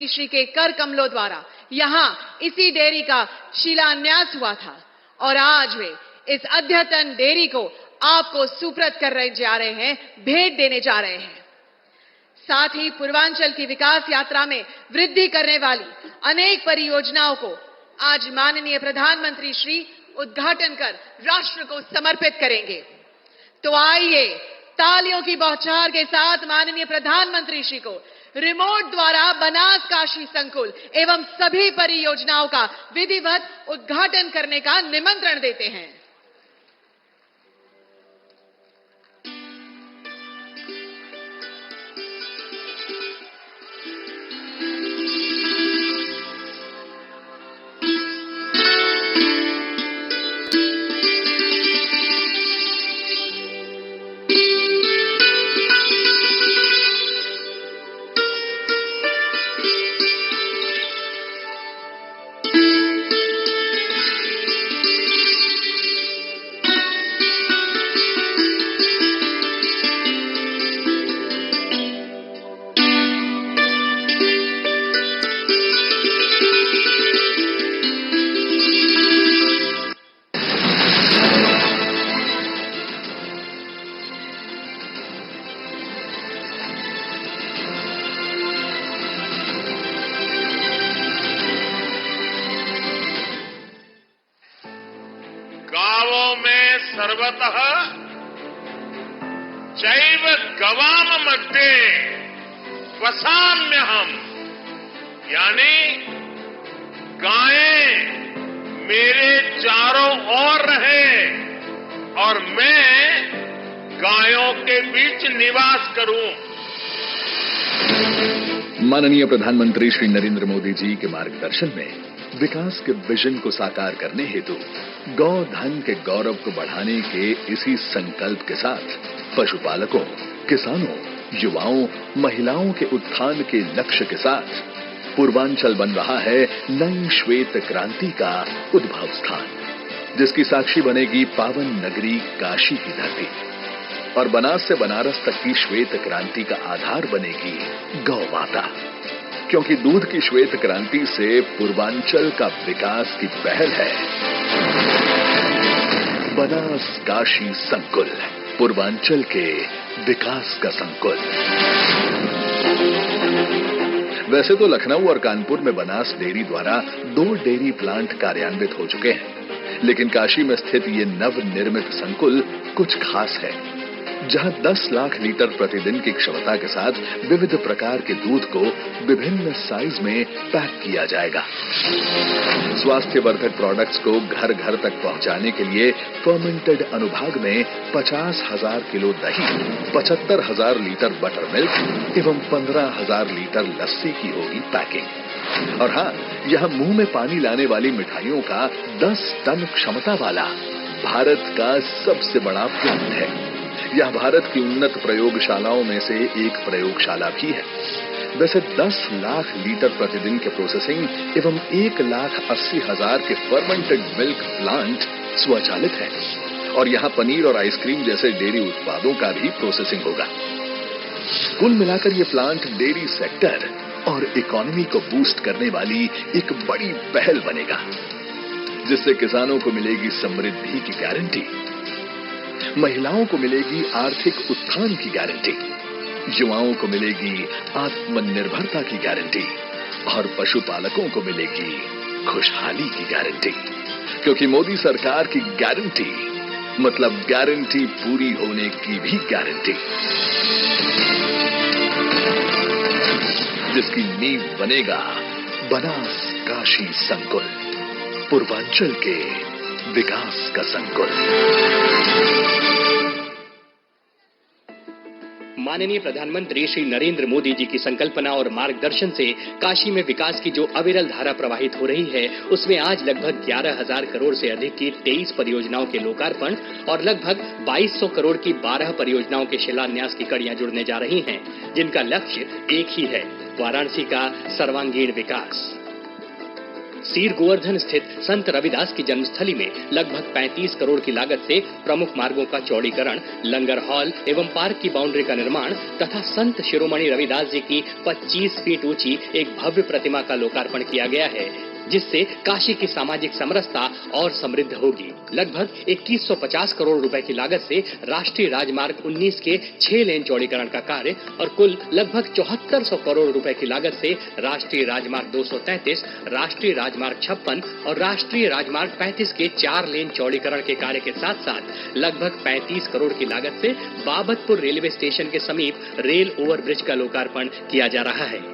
श्री के कर कमलों द्वारा यहां इसी डेयरी का शिलान्यास हुआ था और आज वे इस अद्यतन डेयरी को आपको सुप्रत कर जा रहे हैं, भेंट देने जा रहे हैं। साथ ही पूर्वांचल की विकास यात्रा में वृद्धि करने वाली अनेक परियोजनाओं को आज माननीय प्रधानमंत्री श्री उद्घाटन कर राष्ट्र को समर्पित करेंगे। तो आइए तालियों की बौछार के साथ माननीय प्रधानमंत्री श्री को रिमोट द्वारा बनास काशी संकुल एवं सभी परियोजनाओं का विधिवत उद्घाटन करने का निमंत्रण देते हैं। सर्वतः चैव गवाम मध्ये वसाम्यहम्, यानी गायें मेरे चारों ओर रहें और मैं गायों के बीच निवास करूं। माननीय प्रधानमंत्री श्री नरेंद्र मोदी जी के मार्गदर्शन में विकास के विजन को साकार करने हेतु गौ धन के गौरव को बढ़ाने के इसी संकल्प के साथ पशुपालकों, किसानों, युवाओं, महिलाओं के उत्थान के लक्ष्य के साथ पूर्वांचल बन रहा है नई श्वेत क्रांति का उद्भव स्थान, जिसकी साक्षी बनेगी पावन नगरी काशी की धरती और बनास से बनारस तक की श्वेत क्रांति का आधार बनेगी गौ माता। क्योंकि दूध की श्वेत क्रांति से पूर्वांचल का विकास की पहल है। बनास काशी संकुल, पूर्वांचल के विकास का संकुल। वैसे तो लखनऊ और कानपुर में बनास डेयरी द्वारा 2 डेयरी प्लांट कार्यान्वित हो चुके हैं, लेकिन काशी में स्थित ये नवनिर्मित संकुल कुछ खास है, जहां 10 लाख लीटर प्रतिदिन की क्षमता के साथ विविध प्रकार के दूध को विभिन्न साइज में पैक किया जाएगा। स्वास्थ्यवर्धक प्रोडक्ट्स को घर घर तक पहुंचाने के लिए फर्मेंटेड अनुभाग में 50,000 किलो दही, 75,000 लीटर बटर मिल्क एवं 15,000 लीटर लस्सी की होगी पैकिंग। और हां, यहां मुंह में पानी लाने वाली मिठाइयों का 10 टन क्षमता वाला भारत का सबसे बड़ा प्लांट है। यह भारत की उन्नत प्रयोगशालाओं में से एक प्रयोगशाला भी है। वैसे 10 लाख लीटर प्रतिदिन के प्रोसेसिंग एवं 1,80,000 के फर्मेंटेड मिल्क प्लांट स्वचालित है और यहां पनीर और आइसक्रीम जैसे डेयरी उत्पादों का भी प्रोसेसिंग होगा। कुल मिलाकर यह प्लांट डेयरी सेक्टर और इकोनॉमी को बूस्ट करने वाली एक बड़ी पहल बनेगा, जिससे किसानों को मिलेगी समृद्धि की गारंटी, महिलाओं को मिलेगी आर्थिक उत्थान की गारंटी, युवाओं को मिलेगी आत्मनिर्भरता की गारंटी और पशुपालकों को मिलेगी खुशहाली की गारंटी। क्योंकि मोदी सरकार की गारंटी मतलब गारंटी पूरी होने की भी गारंटी, जिसकी नींव बनेगा बनास काशी संकुल, पूर्वांचल के विकास का संकुल। माननीय प्रधानमंत्री श्री नरेंद्र मोदी जी की संकल्पना और मार्गदर्शन से काशी में विकास की जो अविरल धारा प्रवाहित हो रही है, उसमें आज लगभग 11,000 करोड़ से अधिक की 23 परियोजनाओं के लोकार्पण और लगभग 2,200 करोड़ की 12 परियोजनाओं के शिलान्यास की कड़ियां जुड़ने जा रही हैं, जिनका लक्ष्य एक ही है, वाराणसी का सर्वांगीण विकास। सीर गोवर्धन स्थित संत रविदास की जन्मस्थली में लगभग 35 करोड़ की लागत से प्रमुख मार्गों का चौड़ीकरण, लंगर हॉल एवं पार्क की बाउंड्री का निर्माण तथा संत शिरोमणि रविदास जी की 25 फीट ऊंची एक भव्य प्रतिमा का लोकार्पण किया गया है, जिससे काशी की सामाजिक समरसता और समृद्ध होगी। लगभग 2150 करोड़ रुपए की लागत से राष्ट्रीय राजमार्ग 19 के 6 लेन चौड़ीकरण का कार्य और कुल लगभग 7400 करोड़ रुपए की लागत से राष्ट्रीय राजमार्ग 233, राष्ट्रीय राजमार्ग 56 और राष्ट्रीय राजमार्ग 35 के 4 लेन चौड़ीकरण के कार्य के साथ साथ लगभग 35 करोड़ की लागत से बाबतपुर रेलवे स्टेशन के समीप रेल ओवरब्रिज का लोकार्पण किया जा रहा है।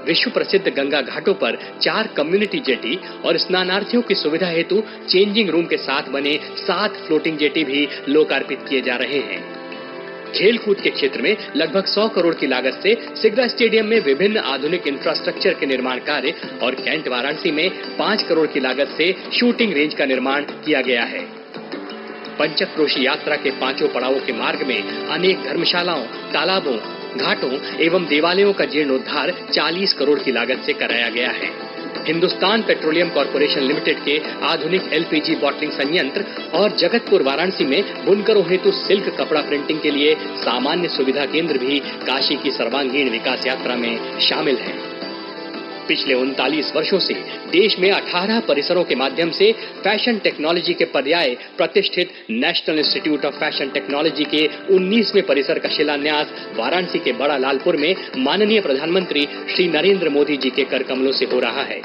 विश्व प्रसिद्ध गंगा घाटों पर 4 कम्युनिटी जेटी और स्नानार्थियों की सुविधा हेतु चेंजिंग रूम के साथ बने 7 फ्लोटिंग जेटी भी लोकार्पित किए जा रहे हैं। खेलकूद के क्षेत्र में लगभग 100 करोड़ की लागत से सिगरा स्टेडियम में विभिन्न आधुनिक इंफ्रास्ट्रक्चर के निर्माण कार्य और कैंट वाराणसी में 5 करोड़ की लागत से शूटिंग रेंज का निर्माण किया गया है। पंचक्रोशी यात्रा के 5 पड़ावों के मार्ग में अनेक धर्मशालाओं, तालाबों, घाटों एवं देवालयों का जीर्णोद्धार 40 करोड़ की लागत से कराया गया है। हिंदुस्तान पेट्रोलियम कॉर्पोरेशन लिमिटेड के आधुनिक एलपीजी बॉटलिंग संयंत्र और जगतपुर वाराणसी में बुनकरों हेतु सिल्क कपड़ा प्रिंटिंग के लिए सामान्य सुविधा केंद्र भी काशी की सर्वांगीण विकास यात्रा में शामिल है। पिछले 39 वर्षों से देश में 18 परिसरों के माध्यम से फैशन टेक्नोलॉजी के पर्याय प्रतिष्ठित national institute of fashion technology के 19वें परिसर का शिलान्यास वाराणसी के बड़ा लालपुर में माननीय प्रधानमंत्री श्री नरेंद्र मोदी जी के कर कमलों से हो रहा है।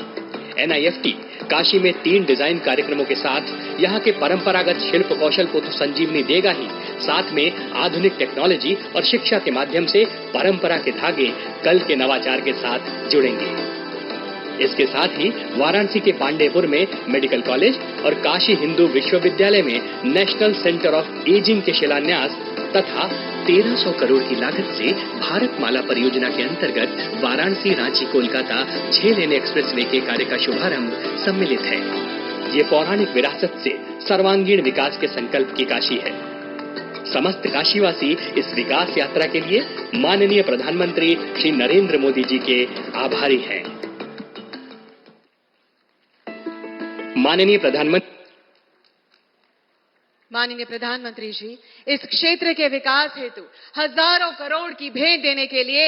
NIFT काशी में 3 डिजाइन कार्यक्रमों के साथ यहाँ के परंपरागत शिल्प कौशल को तो संजीवनी देगा ही, साथ में आधुनिक टेक्नोलॉजी और शिक्षा के माध्यम से परंपरा के धागे कल के नवाचार के साथ जुड़ेंगे। इसके साथ ही वाराणसी के पांडेयपुर में मेडिकल कॉलेज और काशी हिंदू विश्वविद्यालय में नेशनल सेंटर ऑफ एजिंग के शिलान्यास तथा 1300 करोड़ की लागत से भारतमाला परियोजना के अंतर्गत वाराणसी रांची कोलकाता 6 लेन एक्सप्रेसवे के कार्य का शुभारंभ सम्मिलित है। ये पौराणिक विरासत से सर्वांगीण विकास के संकल्प की काशी है। समस्त काशीवासी इस विकास यात्रा के लिए माननीय प्रधानमंत्री श्री नरेंद्र मोदी जी के आभारी हैं। माननीय प्रधानमंत्री जी, इस क्षेत्र के विकास हेतु हजारों करोड़ की भेंट देने के लिए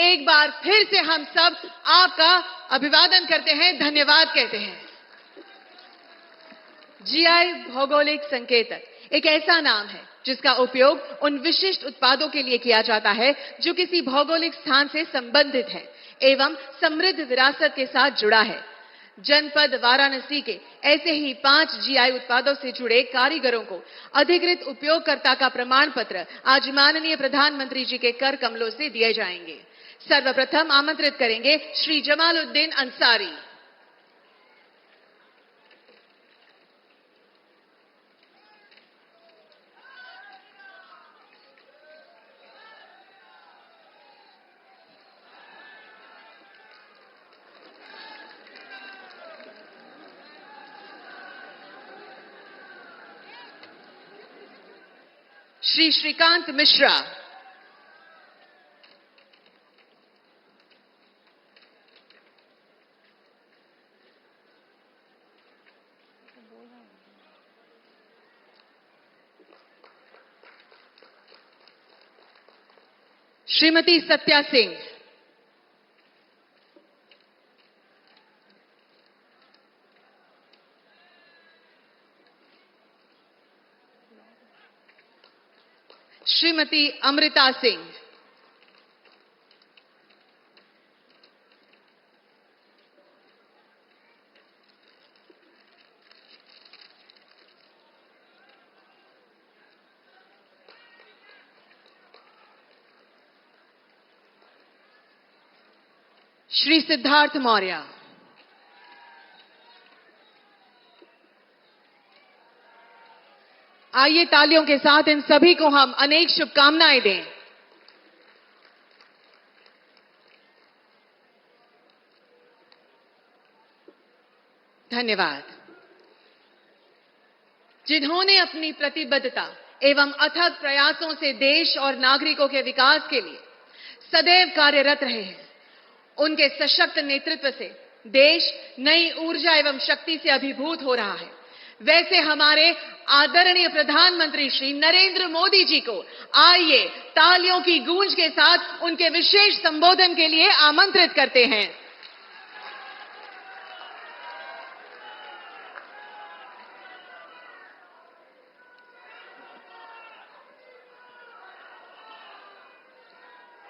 एक बार फिर से हम सब आपका अभिवादन करते हैं, धन्यवाद कहते हैं। GI भौगोलिक संकेतक एक ऐसा नाम है जिसका उपयोग उन विशिष्ट उत्पादों के लिए किया जाता है जो किसी भौगोलिक स्थान से संबंधित है एवं समृद्ध विरासत के साथ जुड़ा है। जनपद वाराणसी के ऐसे ही 5 GI उत्पादों से जुड़े कारीगरों को अधिकृत उपयोगकर्ता का प्रमाण पत्र आज माननीय प्रधानमंत्री जी के कर कमलों से दिए जाएंगे। सर्वप्रथम आमंत्रित करेंगे श्री जमालुद्दीन अंसारी। श्री श्रीकांत मिश्रा। श्रीमती सत्या सिंह। श्रीमती अमृता सिंह। श्री सिद्धार्थ मौर्य। आइए तालियों के साथ इन सभी को हम अनेक शुभकामनाएं दें। धन्यवाद। जिन्होंने अपनी प्रतिबद्धता एवं अथक प्रयासों से देश और नागरिकों के विकास के लिए सदैव कार्यरत रहे हैं, उनके सशक्त नेतृत्व से देश नई ऊर्जा एवं शक्ति से अभिभूत हो रहा है। वैसे हमारे आदरणीय प्रधानमंत्री श्री नरेंद्र मोदी जी को आइए तालियों की गूंज के साथ उनके विशेष संबोधन के लिए आमंत्रित करते हैं।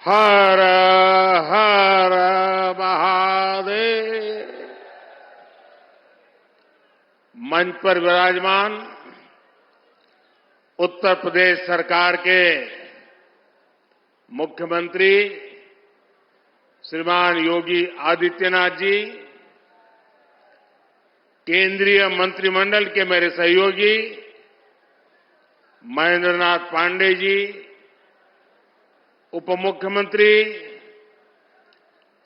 हर हर महादेव। मंच पर विराजमान उत्तर प्रदेश सरकार के मुख्यमंत्री श्रीमान योगी आदित्यनाथ जी, केंद्रीय मंत्रिमंडल के मेरे सहयोगी महेंद्र नाथ पांडे जी, उप मुख्यमंत्री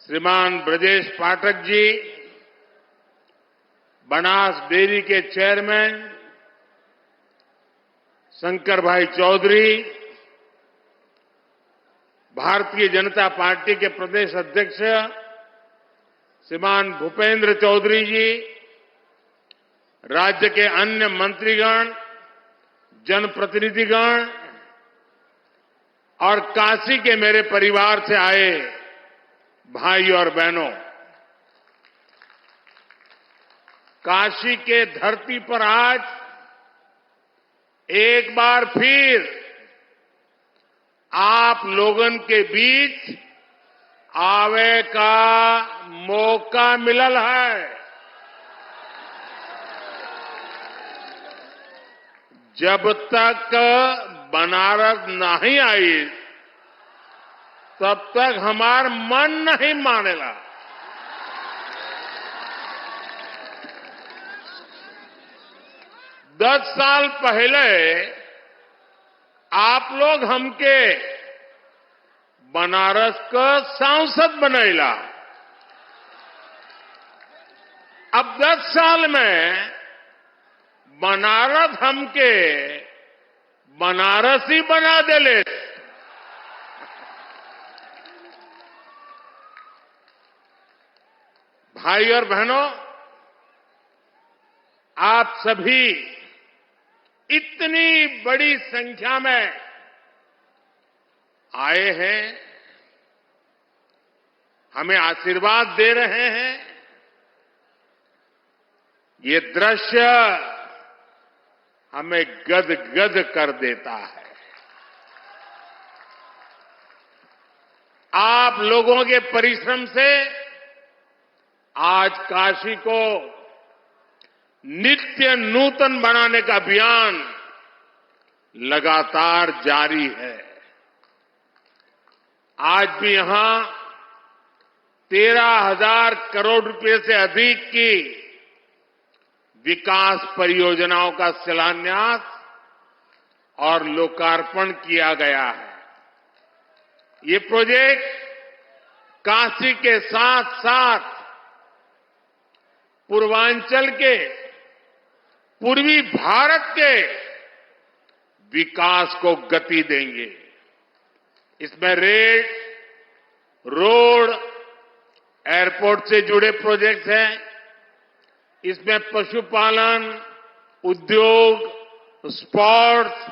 श्रीमान ब्रजेश पाठक जी, बनास डेयरी के चेयरमैन शंकर भाई चौधरी, भारतीय जनता पार्टी के प्रदेश अध्यक्ष श्रीमान भूपेंद्र चौधरी जी, राज्य के अन्य मंत्रीगण, जनप्रतिनिधिगण और काशी के मेरे परिवार से आए भाई और बहनों, काशी के धरती पर आज एक बार फिर आप लोगन के बीच आवे का मौका मिलल है। जब तक बनारस नहीं आई तब तक हमार मन नहीं मानेला। दस साल पहले आप लोग हमके बनारस का सांसद बनैला। अब 10 साल में बनारस हमके बनारसी बना देले। भाई और बहनों, आप सभी इतनी बड़ी संख्या में आए हैं, हमें आशीर्वाद दे रहे हैं। ये दृश्य हमें गदगद कर देता है। आप लोगों के परिश्रम से आज काशी को नित्य नूतन बनाने का अभियान लगातार जारी है। आज भी यहां 13,000 करोड़ रुपए से अधिक की विकास परियोजनाओं का शिलान्यास और लोकार्पण किया गया है। ये प्रोजेक्ट काशी के साथ साथ पूर्वांचल के, पूर्वी भारत के विकास को गति देंगे। इसमें रेल, रोड, एयरपोर्ट से जुड़े प्रोजेक्ट हैं। इसमें पशुपालन, उद्योग, स्पोर्ट्स,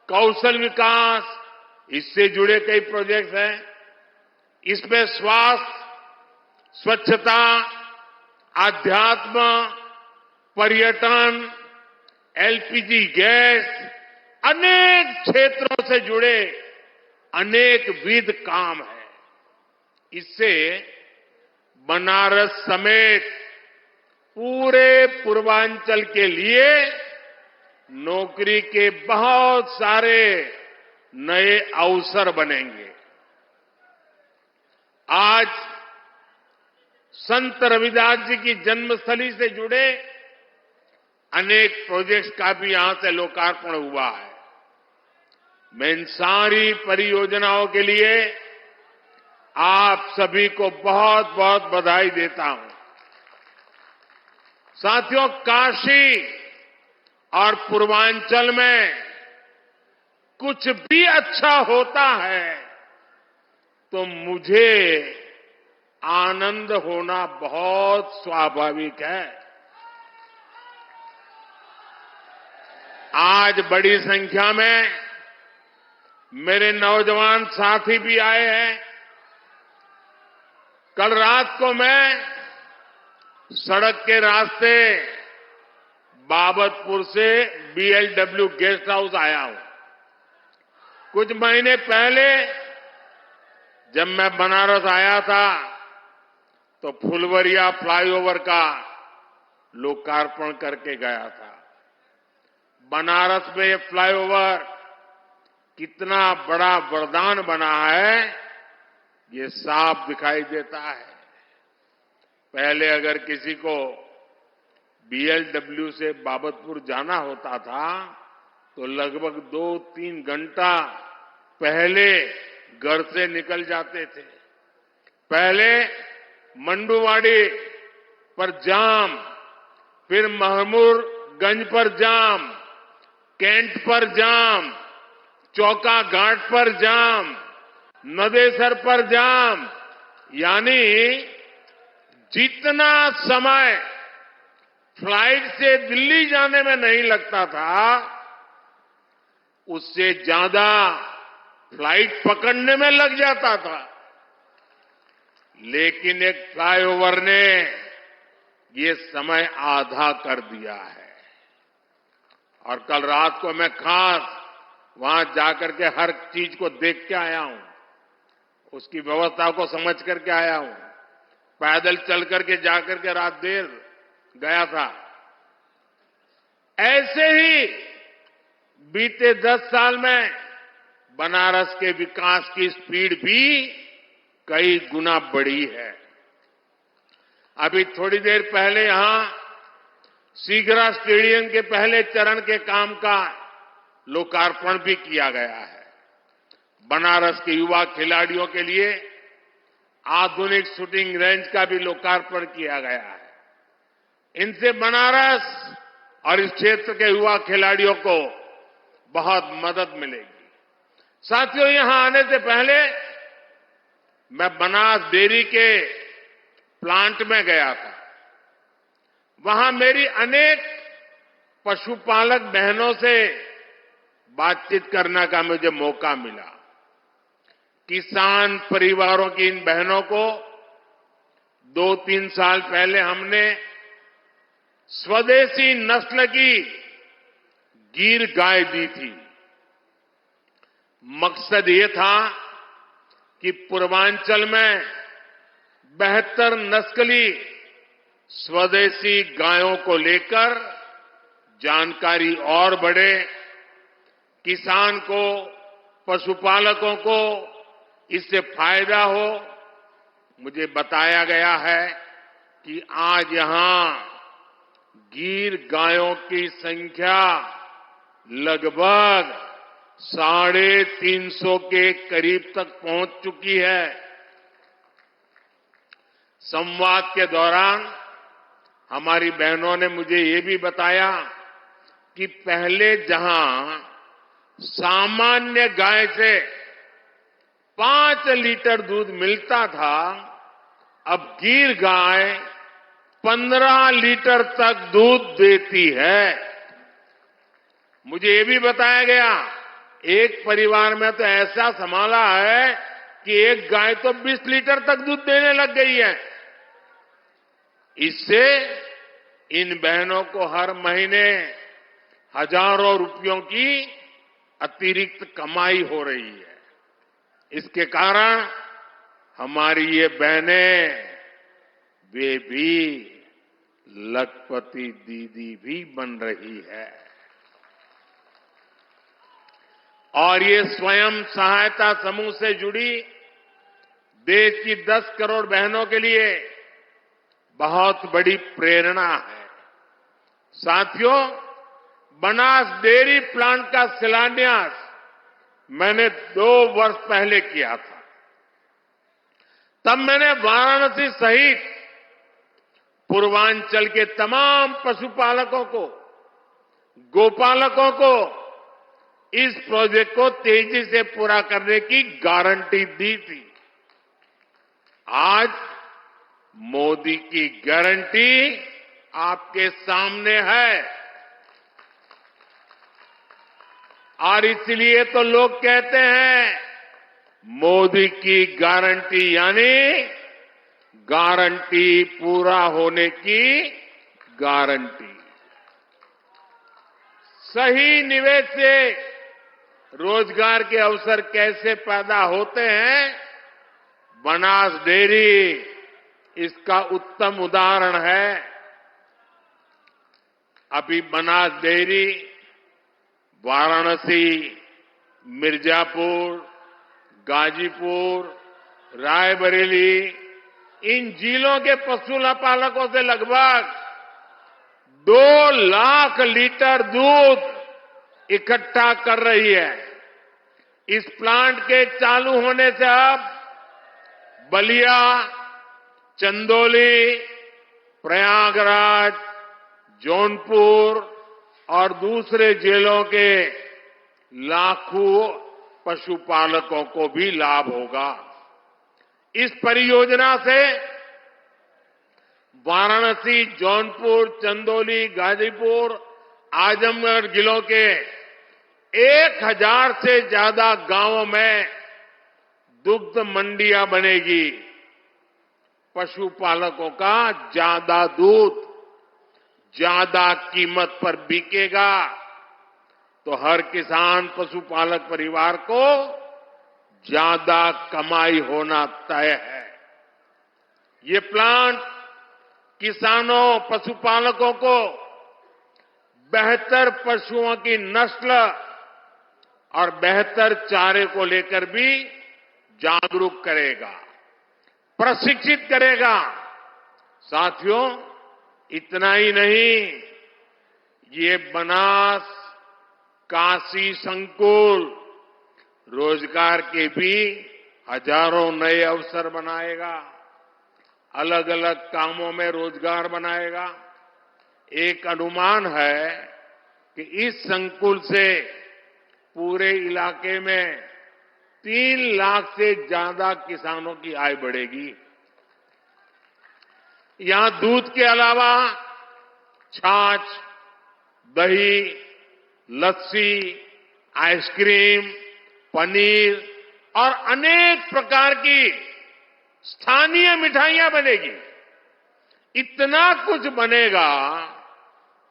कौशल विकास, इससे जुड़े कई प्रोजेक्ट हैं। इसमें स्वास्थ्य, स्वच्छता, आध्यात्म, पर्यटन, एलपीजी गैस, अनेक क्षेत्रों से जुड़े अनेक विध काम है। इससे बनारस समेत पूरे पूर्वांचल के लिए नौकरी के बहुत सारे नए अवसर बनेंगे। आज संत रविदास जी की जन्मस्थली से जुड़े अनेक प्रोजेक्ट्स का भी यहां से लोकार्पण हुआ है। मैं इन सारी परियोजनाओं के लिए आप सभी को बहुत बहुत बधाई देता हूं। साथियों, काशी और पूर्वांचल में कुछ भी अच्छा होता है तो मुझे आनंद होना बहुत स्वाभाविक है। आज बड़ी संख्या में मेरे नौजवान साथी भी आए हैं। कल रात को मैं सड़क के रास्ते बाबतपुर से बीएलडब्ल्यू गेस्ट हाउस आया हूं। कुछ महीने पहले जब मैं बनारस आया था तो फुलवरिया फ्लाईओवर का लोकार्पण करके गया था। बनारस में ये फ्लाईओवर कितना बड़ा वरदान बना है ये साफ दिखाई देता है। पहले अगर किसी को बीएलडब्ल्यू से बाबतपुर जाना होता था तो लगभग 2-3 घंटा पहले घर से निकल जाते थे। पहले मंडुवाड़ी पर जाम, फिर महमूरगंज पर जाम, कैंट पर जाम, चौका घाट पर जाम, नदेसर पर जाम, यानी जितना समय फ्लाइट से दिल्ली जाने में नहीं लगता था उससे ज्यादा फ्लाइट पकड़ने में लग जाता था। लेकिन एक फ्लाईओवर ने ये समय आधा कर दिया है। और कल रात को मैं खास वहां जाकर के हर चीज को देख के आया हूं, उसकी व्यवस्था को समझ करके आया हूं। पैदल चल करके जाकर के रात देर गया था। ऐसे ही बीते 10 साल में बनारस के विकास की स्पीड भी कई गुना बढ़ी है। अभी थोड़ी देर पहले यहां सीगरा स्टेडियम के पहले चरण के काम का लोकार्पण भी किया गया है। बनारस के युवा खिलाड़ियों के लिए आधुनिक शूटिंग रेंज का भी लोकार्पण किया गया है। इनसे बनारस और इस क्षेत्र के युवा खिलाड़ियों को बहुत मदद मिलेगी। साथियों, यहां आने से पहले मैं बनास डेयरी के प्लांट में गया था। वहां मेरी अनेक पशुपालक बहनों से बातचीत करने का मुझे मौका मिला। किसान परिवारों की इन बहनों को 2-3 साल पहले हमने स्वदेशी नस्ल की गिर गाय दी थी। मकसद ये था कि पूर्वांचल में बेहतर नस्ली स्वदेशी गायों को लेकर जानकारी और बढ़े, किसान को, पशुपालकों को इससे फायदा हो। मुझे बताया गया है कि आज यहां गिर गायों की संख्या लगभग 350 के करीब तक पहुंच चुकी है। संवाद के दौरान हमारी बहनों ने मुझे ये भी बताया कि पहले जहां सामान्य गाय से 5 लीटर दूध मिलता था, अब गिर गाय 15 लीटर तक दूध देती है। मुझे ये भी बताया गया एक परिवार में तो ऐसा संभाला है कि एक गाय तो 20 लीटर तक दूध देने लग गई है। इससे इन बहनों को हर महीने हजारों रुपयों की अतिरिक्त कमाई हो रही है। इसके कारण हमारी ये बहनें वे भी लखपति दीदी भी बन रही है। और ये स्वयं सहायता समूह से जुड़ी देश की 10 करोड़ बहनों के लिए बहुत बड़ी प्रेरणा है। साथियों, बनास डेयरी प्लांट का शिलान्यास मैंने 2 वर्ष पहले किया था। तब मैंने वाराणसी सहित पूर्वांचल के तमाम पशुपालकों को, गोपालकों को इस प्रोजेक्ट को तेजी से पूरा करने की गारंटी दी थी। आज मोदी की गारंटी आपके सामने है। और इसलिए तो लोग कहते हैं मोदी की गारंटी यानी गारंटी पूरा होने की गारंटी। सही निवेश से रोजगार के अवसर कैसे पैदा होते हैं, बनास डेयरी इसका उत्तम उदाहरण है। अभी बनास डेयरी वाराणसी, मिर्जापुर, गाजीपुर, रायबरेली इन जिलों के पशुपालकों से लगभग 2 लाख लीटर दूध इकट्ठा कर रही है। इस प्लांट के चालू होने से अब बलिया, चंदौली, प्रयागराज, जौनपुर और दूसरे जिलों के लाखों पशुपालकों को भी लाभ होगा। इस परियोजना से वाराणसी, जौनपुर, चंदौली, गाजीपुर, आजमगढ़ जिलों के 1000 से ज्यादा गांवों में दुग्ध मंडियां बनेगी। पशुपालकों का ज्यादा दूध ज्यादा कीमत पर बिकेगा तो हर किसान पशुपालक परिवार को ज्यादा कमाई होना तय है। ये प्लांट किसानों, पशुपालकों को बेहतर पशुओं की नस्ल और बेहतर चारे को लेकर भी जागरूक करेगा, प्रशिक्षित करेगा। साथियों, इतना ही नहीं, ये बनास काशी संकुल रोजगार के भी हजारों नए अवसर बनाएगा, अलग अलग कामों में रोजगार बनाएगा। एक अनुमान है कि इस संकुल से पूरे इलाके में 3 लाख से ज्यादा किसानों की आय बढ़ेगी। यहां दूध के अलावा छाछ, दही, लस्सी, आइसक्रीम, पनीर और अनेक प्रकार की स्थानीय मिठाइयां बनेगी। इतना कुछ बनेगा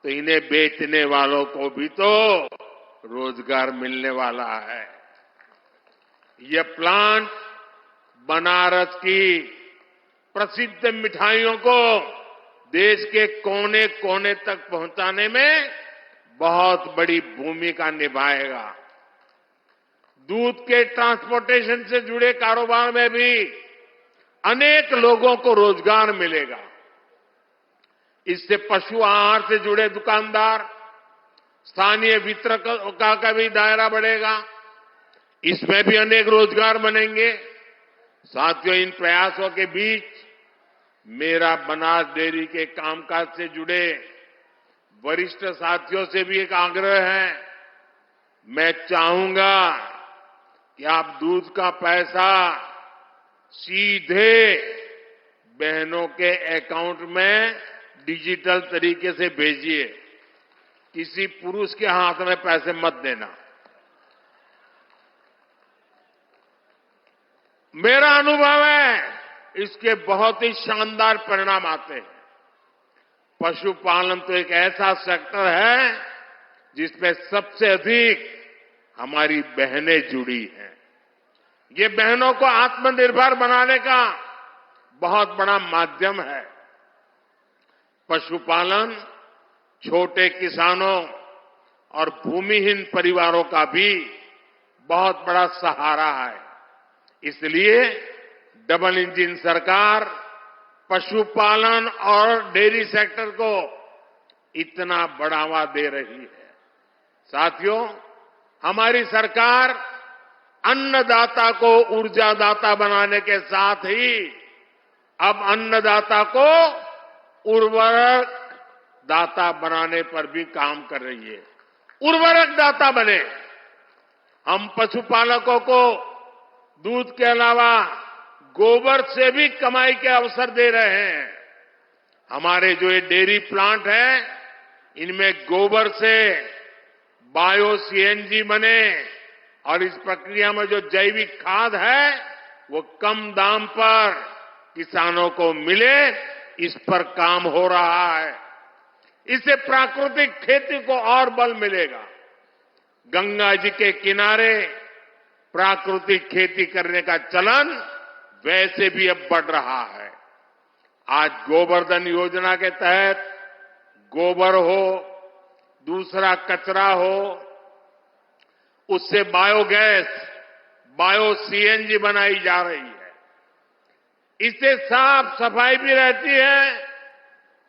तो इन्हें बेचने वालों को भी तो रोजगार मिलने वाला है। यह प्लांट बनारस की प्रसिद्ध मिठाइयों को देश के कोने कोने तक पहुंचाने में बहुत बड़ी भूमिका निभाएगा। दूध के ट्रांसपोर्टेशन से जुड़े कारोबार में भी अनेक लोगों को रोजगार मिलेगा। इससे पशु आहार से जुड़े दुकानदार, स्थानीय वितरकों का भी दायरा बढ़ेगा। इसमें भी अनेक रोजगार बनेंगे। साथियों, इन प्रयासों के बीच मेरा बनास डेयरी के कामकाज से जुड़े वरिष्ठ साथियों से भी एक आग्रह है। मैं चाहूंगा कि आप दूध का पैसा सीधे बहनों के अकाउंट में डिजिटल तरीके से भेजिए। किसी पुरुष के हाथ में पैसे मत देना। मेरा अनुभव है इसके बहुत ही शानदार परिणाम आते हैं। पशुपालन तो एक ऐसा सेक्टर है जिसमें सबसे अधिक हमारी बहनें जुड़ी हैं। ये बहनों को आत्मनिर्भर बनाने का बहुत बड़ा माध्यम है। पशुपालन छोटे किसानों और भूमिहीन परिवारों का भी बहुत बड़ा सहारा है। इसलिए डबल इंजन सरकार पशुपालन और डेयरी सेक्टर को इतना बढ़ावा दे रही है। साथियों, हमारी सरकार अन्नदाता को ऊर्जादाता बनाने के साथ ही अब अन्नदाता को उर्वरक दाता बनाने पर भी काम कर रही है। उर्वरक दाता बने। हम पशुपालकों को दूध के अलावा गोबर से भी कमाई के अवसर दे रहे हैं। हमारे जो ये डेयरी प्लांट है, इनमें गोबर से बायो सीएनजी बने और इस प्रक्रिया में जो जैविक खाद है वो कम दाम पर किसानों को मिले, इस पर काम हो रहा है। इससे प्राकृतिक खेती को और बल मिलेगा। गंगा जी के किनारे प्राकृतिक खेती करने का चलन वैसे भी अब बढ़ रहा है। आज गोवर्धन योजना के तहत गोबर हो, दूसरा कचरा हो, उससे बायोगैस, बायो सीएनजी बनाई जा रही है। इससे साफ सफाई भी रहती है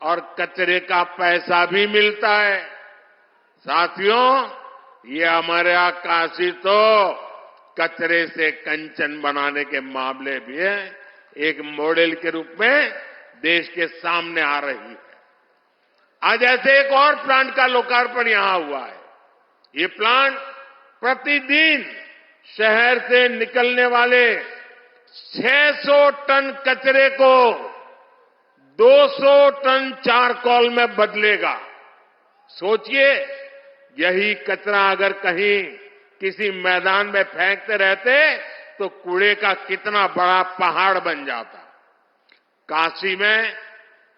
और कचरे का पैसा भी मिलता है। साथियों, ये हमारे यहाँ काशी तो कचरे से कंचन बनाने के मामले भी है, एक मॉडल के रूप में देश के सामने आ रही है। आज ऐसे एक और प्लांट का लोकार्पण यहां हुआ है। ये प्लांट प्रतिदिन शहर से निकलने वाले 600 टन कचरे को 200 टन चारकोल में बदलेगा। सोचिए, यही कचरा अगर कहीं किसी मैदान में फेंकते रहते तो कूड़े का कितना बड़ा पहाड़ बन जाता। काशी में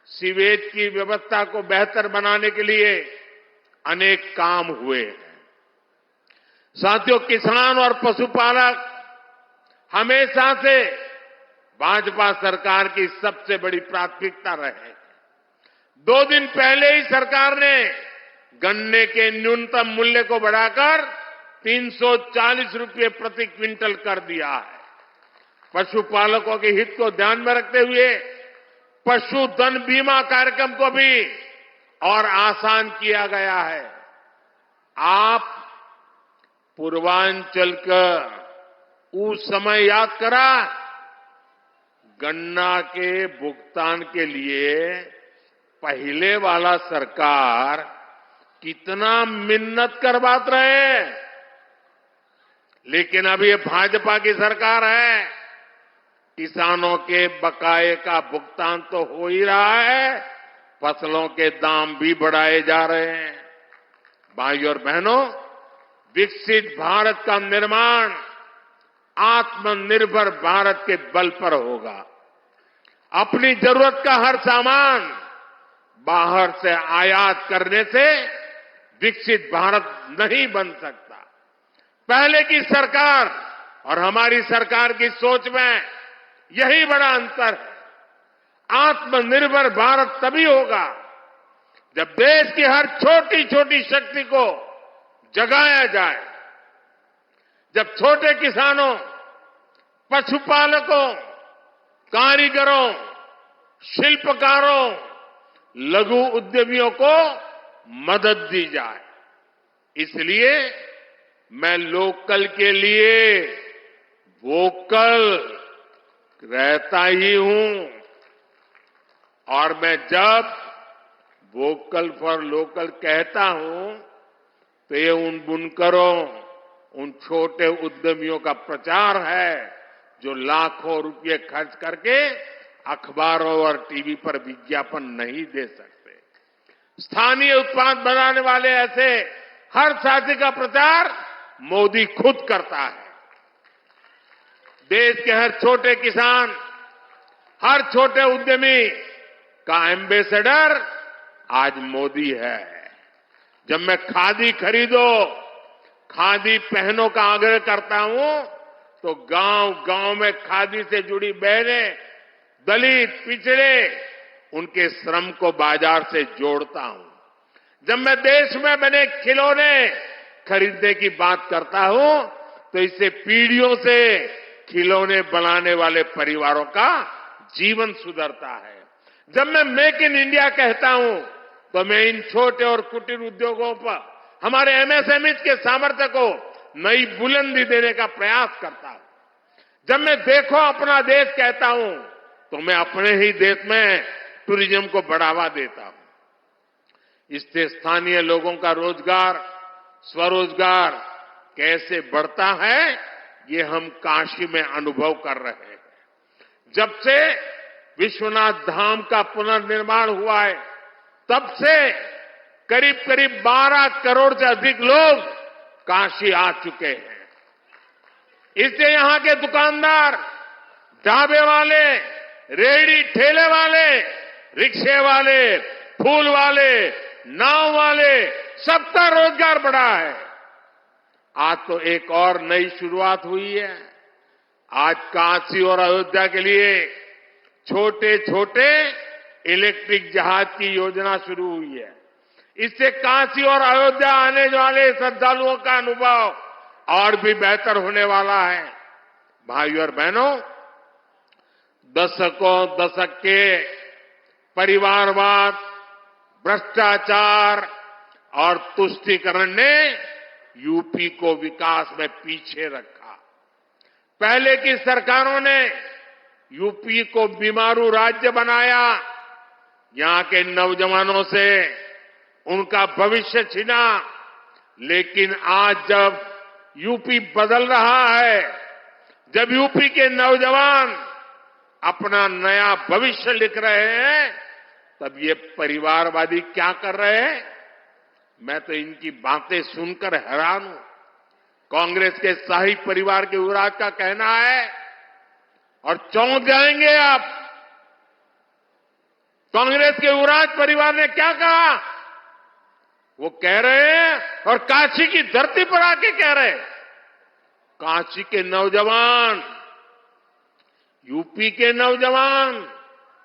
सीवेज की व्यवस्था को बेहतर बनाने के लिए अनेक काम हुए हैं। साथियों, किसान और पशुपालक हमेशा से भाजपा सरकार की सबसे बड़ी प्राथमिकता रहे हैं। 2 दिन पहले ही सरकार ने गन्ने के न्यूनतम मूल्य को बढ़ाकर 340 रुपये प्रति क्विंटल कर दिया है। पशुपालकों के हित को ध्यान में रखते हुए पशुधन बीमा कार्यक्रम को भी और आसान किया गया है। आप पूर्वांचल का उस समय याद करा, गन्ना के भुगतान के लिए पहले वाला सरकार कितना मिन्नत करवाते रहे, लेकिन अब ये भाजपा की सरकार है। किसानों के बकाये का भुगतान तो हो ही रहा है, फसलों के दाम भी बढ़ाए जा रहे हैं। भाइयों और बहनों, विकसित भारत का निर्माण आत्मनिर्भर भारत के बल पर होगा। अपनी जरूरत का हर सामान बाहर से आयात करने से विकसित भारत नहीं बन सकता। पहले की सरकार और हमारी सरकार की सोच में यही बड़ा अंतर है। आत्मनिर्भर भारत तभी होगा जब देश की हर छोटी छोटी शक्ति को जगाया जाए, जब छोटे किसानों, पशुपालकों, कारीगरों, शिल्पकारों, लघु उद्यमियों को मदद दी जाए। इसलिए मैं लोकल के लिए वोकल रहता ही हूं, और मैं जब वोकल फॉर लोकल कहता हूं तो ये उन बुनकरों, उन छोटे उद्यमियों का प्रचार है जो लाखों रुपए खर्च करके अखबारों और टीवी पर विज्ञापन नहीं दे सकते। स्थानीय उत्पाद बनाने वाले ऐसे हर साथी का प्रचार मोदी खुद करता है। देश के हर छोटे किसान, हर छोटे उद्यमी का एम्बेसडर आज मोदी है। जब मैं खादी खरीदो, खादी पहनो का आग्रह करता हूं तो गांव गांव में खादी से जुड़ी बहनें, दलित, पिछड़े, उनके श्रम को बाजार से जोड़ता हूं। जब मैं देश में बने खिलौने खरीदने की बात करता हूं तो इससे पीढ़ियों से खिलौने बनाने वाले परिवारों का जीवन सुधरता है। जब मैं मेक इन इंडिया कहता हूं तो मैं इन छोटे और कुटीर उद्योगों पर हमारे एमएसएमई के सामर्थ्य को नई बुलंदी देने का प्रयास करता हूं। जब मैं देखो अपना देश कहता हूं तो मैं अपने ही देश में टूरिज्म को बढ़ावा देता हूं। इससे स्थानीय लोगों का रोजगार, स्वरोजगार कैसे बढ़ता है, ये हम काशी में अनुभव कर रहे हैं। जब से विश्वनाथ धाम का पुनर्निर्माण हुआ है, तब से करीब करीब 12 करोड़ से अधिक लोग काशी आ चुके हैं। इससे यहां के दुकानदार, ढाबे वाले, रेहड़ी ठेले वाले, रिक्शे वाले, फूल वाले, नाव वाले, सबका रोजगार बढ़ा है। आज तो एक और नई शुरुआत हुई है। आज काशी और अयोध्या के लिए छोटे छोटे इलेक्ट्रिक जहाज की योजना शुरू हुई है। इससे काशी और अयोध्या आने वाले श्रद्धालुओं का अनुभव और भी बेहतर होने वाला है। भाइयों और बहनों, दशक के परिवारवाद, भ्रष्टाचार और तुष्टीकरण ने यूपी को विकास में पीछे रखा। पहले की सरकारों ने यूपी को बीमारू राज्य बनाया, यहां के नौजवानों से उनका भविष्य छीना। लेकिन आज जब यूपी बदल रहा है, जब यूपी के नौजवान अपना नया भविष्य लिख रहे हैं, तब ये परिवारवादी क्या कर रहे हैं? मैं तो इनकी बातें सुनकर हैरान हूं। कांग्रेस के शाही परिवार के युवराज का कहना है, और चौंक जाएंगे आप, कांग्रेस के युवराज परिवार ने क्या कहा? वो कह रहे हैं, और काशी की धरती पर आके कह रहे हैं, काशी के नौजवान, यूपी के नौजवान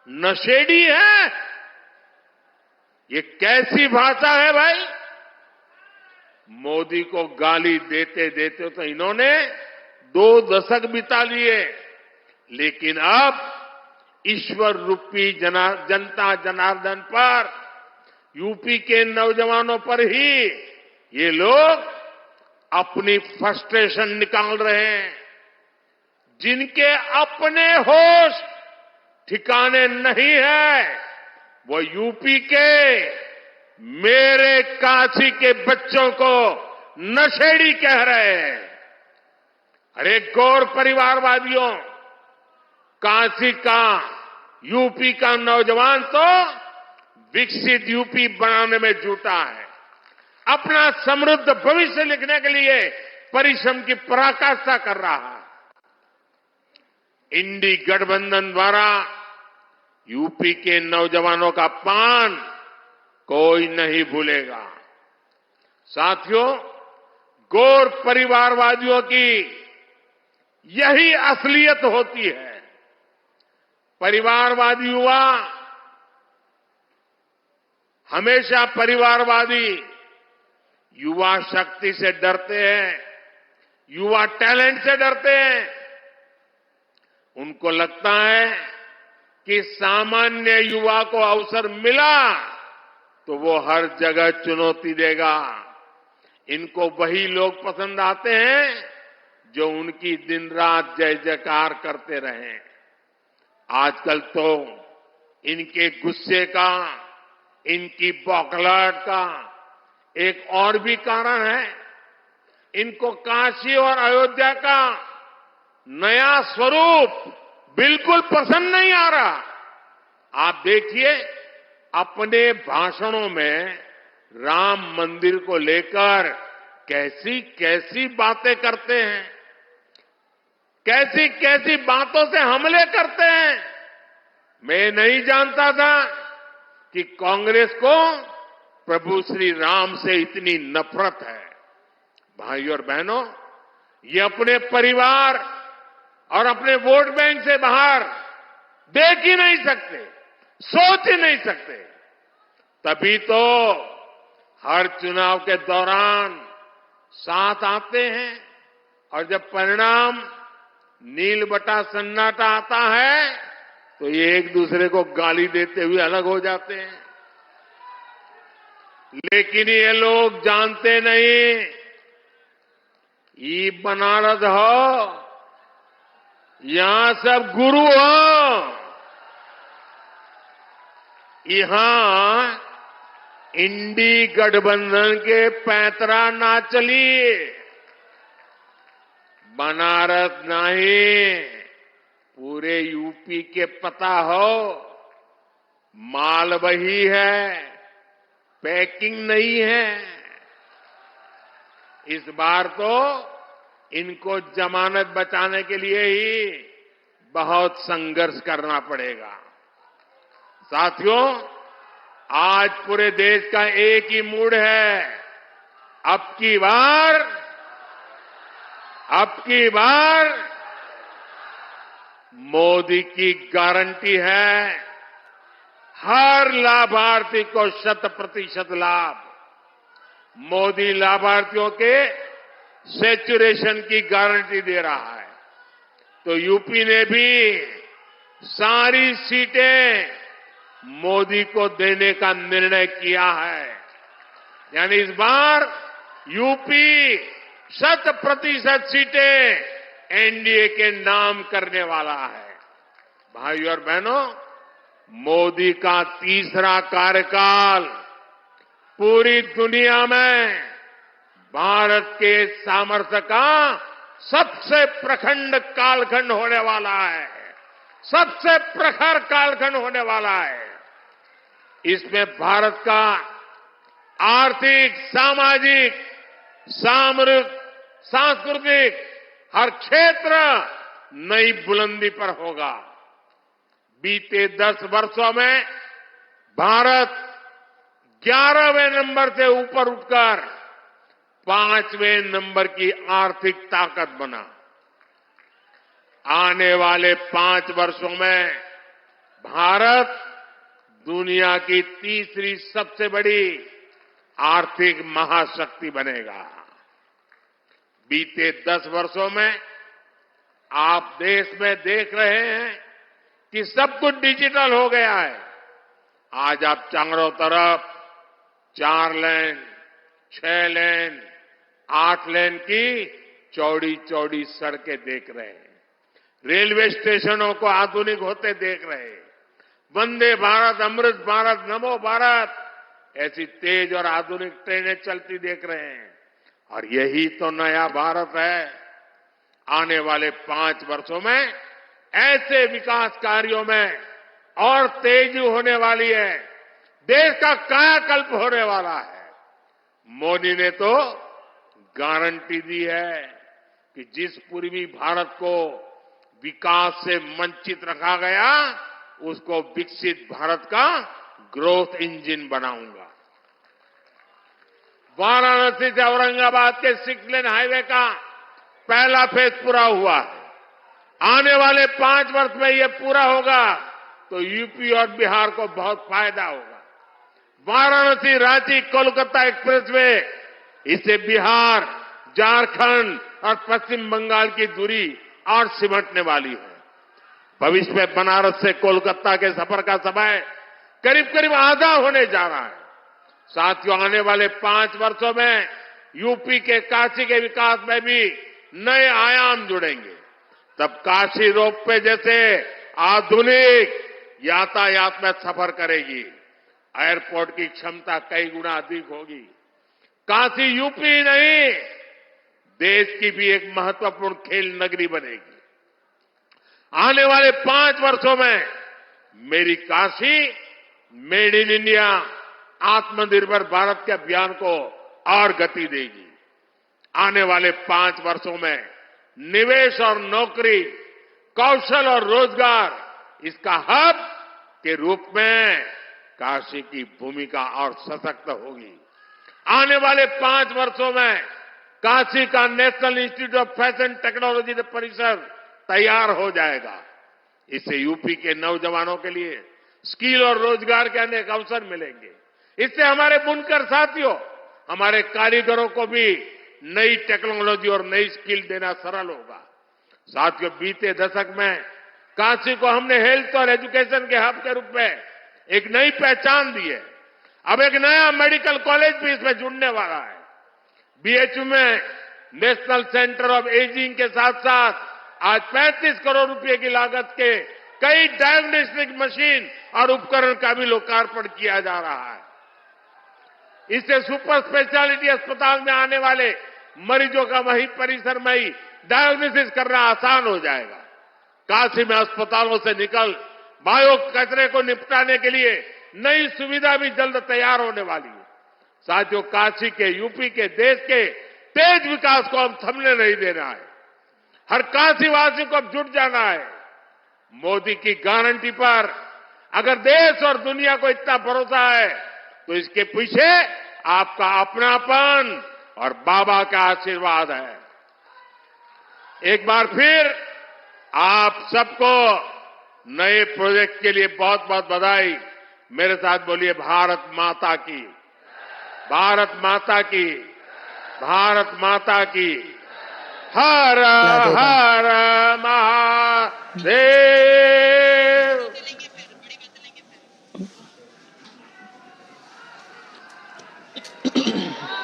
नशेड़ी है। ये कैसी भाषा है भाई? मोदी को गाली देते देते तो इन्होंने 2 दशक बिता लिए, लेकिन अब ईश्वर रूपी जनता जनार्दन पर, यूपी के नौजवानों पर ही ये लोग अपनी फ्रस्ट्रेशन निकाल रहे हैं। जिनके अपने होश ठिकाने नहीं है, वो यूपी के मेरे काशी के बच्चों को नशेड़ी कह रहे हैं। अरे गौर परिवारवादियों, काशी का, यूपी का नौजवान तो विकसित यूपी बनाने में जुटा है। अपना समृद्ध भविष्य लिखने के लिए परिश्रम की पराकाष्ठा कर रहा है। इंडी गठबंधन द्वारा यूपी के नौजवानों का अपमान कोई नहीं भूलेगा। साथियों, गौर परिवारवादियों की यही असलियत होती है। परिवारवादी युवा हमेशा परिवारवादी युवा शक्ति से डरते हैं, युवा टैलेंट से डरते हैं। उनको लगता है कि सामान्य युवा को अवसर मिला तो वो हर जगह चुनौती देगा। इनको वही लोग पसंद आते हैं जो उनकी दिन रात जय जयकार करते रहें। आजकल तो इनके गुस्से का, इनकी बौखलाहट का एक और भी कारण है। इनको काशी और अयोध्या का नया स्वरूप बिल्कुल पसंद नहीं आ रहा। आप देखिए, अपने भाषणों में राम मंदिर को लेकर कैसी कैसी बातें करते हैं, कैसी कैसी बातों से हमले करते हैं। मैं नहीं जानता था कि कांग्रेस को प्रभु श्री राम से इतनी नफरत है। भाइयों और बहनों, ये अपने परिवार और अपने वोट बैंक से बाहर देख ही नहीं सकते, सोच ही नहीं सकते। तभी तो हर चुनाव के दौरान साथ आते हैं, और जब परिणाम नील बटा सन्नाटा आता है तो ये एक दूसरे को गाली देते हुए अलग हो जाते हैं। लेकिन ये लोग जानते नहीं, ये बनारस हो, यहां सब गुरु हो। यहां इंडी गठबंधन के पैंतरा ना चली। बनारस नहीं, पूरे यूपी के पता हो, माल वही है, पैकिंग नहीं है। इस बार तो इनको जमानत बचाने के लिए ही बहुत संघर्ष करना पड़ेगा। साथियों, आज पूरे देश का एक ही मूड है, अब की बार मोदी की गारंटी है, हर लाभार्थी को 100% लाभ। मोदी लाभार्थियों के सैचुरेशन की गारंटी दे रहा है। तो यूपी ने भी सारी सीटें मोदी को देने का निर्णय किया है। यानी इस बार यूपी 100% सीटें एनडीए के नाम करने वाला है। भाइयों और बहनों, मोदी का तीसरा कार्यकाल पूरी दुनिया में भारत के सामर्थ्य का सबसे प्रखंड कालखंड होने वाला है, सबसे प्रखर कालखंड होने वाला है। इसमें भारत का आर्थिक, सामाजिक, सांस्कृतिक हर क्षेत्र नई बुलंदी पर होगा। बीते 10 वर्षों में भारत 11वें नंबर से ऊपर उठकर 5वें नंबर की आर्थिक ताकत बना। आने वाले 5 वर्षों में भारत दुनिया की तीसरी सबसे बड़ी आर्थिक महाशक्ति बनेगा। बीते 10 वर्षों में आप देश में देख रहे हैं कि सब कुछ डिजिटल हो गया है। आज आप चारों तरफ 4 लेन, 6 लेन, 8 लेन की चौड़ी चौड़ी सड़कें देख रहे हैं। रेलवे स्टेशनों को आधुनिक होते देख रहे हैं। वंदे भारत, अमृत भारत, नमो भारत ऐसी तेज और आधुनिक ट्रेनें चलती देख रहे हैं। और यही तो नया भारत है। आने वाले 5 वर्षों में ऐसे विकास कार्यों में और तेजी होने वाली है। देश का कायाकल्प होने वाला है। मोदी ने तो गारंटी दी है कि जिस पूर्वी भारत को विकास से वंचित रखा गया, उसको विकसित भारत का ग्रोथ इंजन बनाऊंगा। वाराणसी से औरंगाबाद के 6 लेन हाईवे का पहला फेज पूरा हुआ है। आने वाले 5 वर्ष में यह पूरा होगा तो यूपी और बिहार को बहुत फायदा होगा। वाराणसी, रांची, कोलकाता एक्सप्रेसवे, इससे बिहार, झारखंड और पश्चिम बंगाल की दूरी और सिमटने वाली है। भविष्य में बनारस से कोलकाता के सफर का समय करीब करीब आधा होने जा रहा है। साथियों, आने वाले 5 वर्षों में यूपी के काशी के विकास में भी नए आयाम जुड़ेंगे। तब काशी रोपवे जैसे आधुनिक यातायात में सफर करेगी। एयरपोर्ट की क्षमता कई गुना अधिक होगी। काशी यूपी नहीं, देश की भी एक महत्वपूर्ण खेल नगरी बनेगी। आने वाले 5 वर्षों में मेरी काशी, मेड इन इंडिया, आत्मनिर्भर भारत के अभियान को और गति देगी। आने वाले 5 वर्षों में निवेश और नौकरी, कौशल और रोजगार, इसका हब के रूप में काशी की भूमिका और सशक्त होगी। आने वाले 5 वर्षों में काशी का national institute of fashion technology परिसर तैयार हो जाएगा। इससे यूपी के नौजवानों के लिए स्किल और रोजगार के अनेक अवसर मिलेंगे। इससे हमारे बुनकर साथियों, हमारे कारीगरों को भी नई टेक्नोलॉजी और नई स्किल देना सरल होगा। साथियों, बीते दशक में काशी को हमने हेल्थ और एजुकेशन के हब के रूप में एक नई पहचान दी है। अब एक नया मेडिकल कॉलेज भी इसमें जुड़ने वाला है। बीएचयू में नेशनल सेंटर ऑफ एजिंग के साथ साथ आज 35 करोड़ रुपए की लागत के कई डायग्नोस्टिक मशीन और उपकरण का भी लोकार्पण किया जा रहा है। इससे सुपर स्पेशलिटी अस्पताल में आने वाले मरीजों का वही परिसर में ही डायग्नोसिस करना आसान हो जाएगा। काशी में अस्पतालों से निकल बायो कचरे को निपटाने के लिए नई सुविधा भी जल्द तैयार होने वाली है। साथियों, काशी के, यूपी के, देश के तेज विकास को अब थमने नहीं देना है। हर काशीवासी को अब जुट जाना है। मोदी की गारंटी पर अगर देश और दुनिया को इतना भरोसा है तो इसके पीछे आपका अपनापन और बाबा का आशीर्वाद है। एक बार फिर आप सबको नए प्रोजेक्ट के लिए बहुत बहुत बधाई। मेरे साथ बोलिए, भारत माता की, भारत माता की, भारत माता की। हर हर महादेव।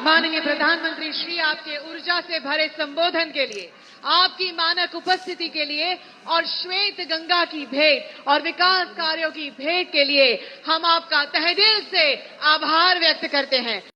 माननीय प्रधानमंत्री श्री, आपके ऊर्जा से भरे संबोधन के लिए, आपकी मानक उपस्थिति के लिए और श्वेत गंगा की भेंट और विकास कार्यों की भेंट के लिए हम आपका तहे दिल से आभार व्यक्त करते हैं।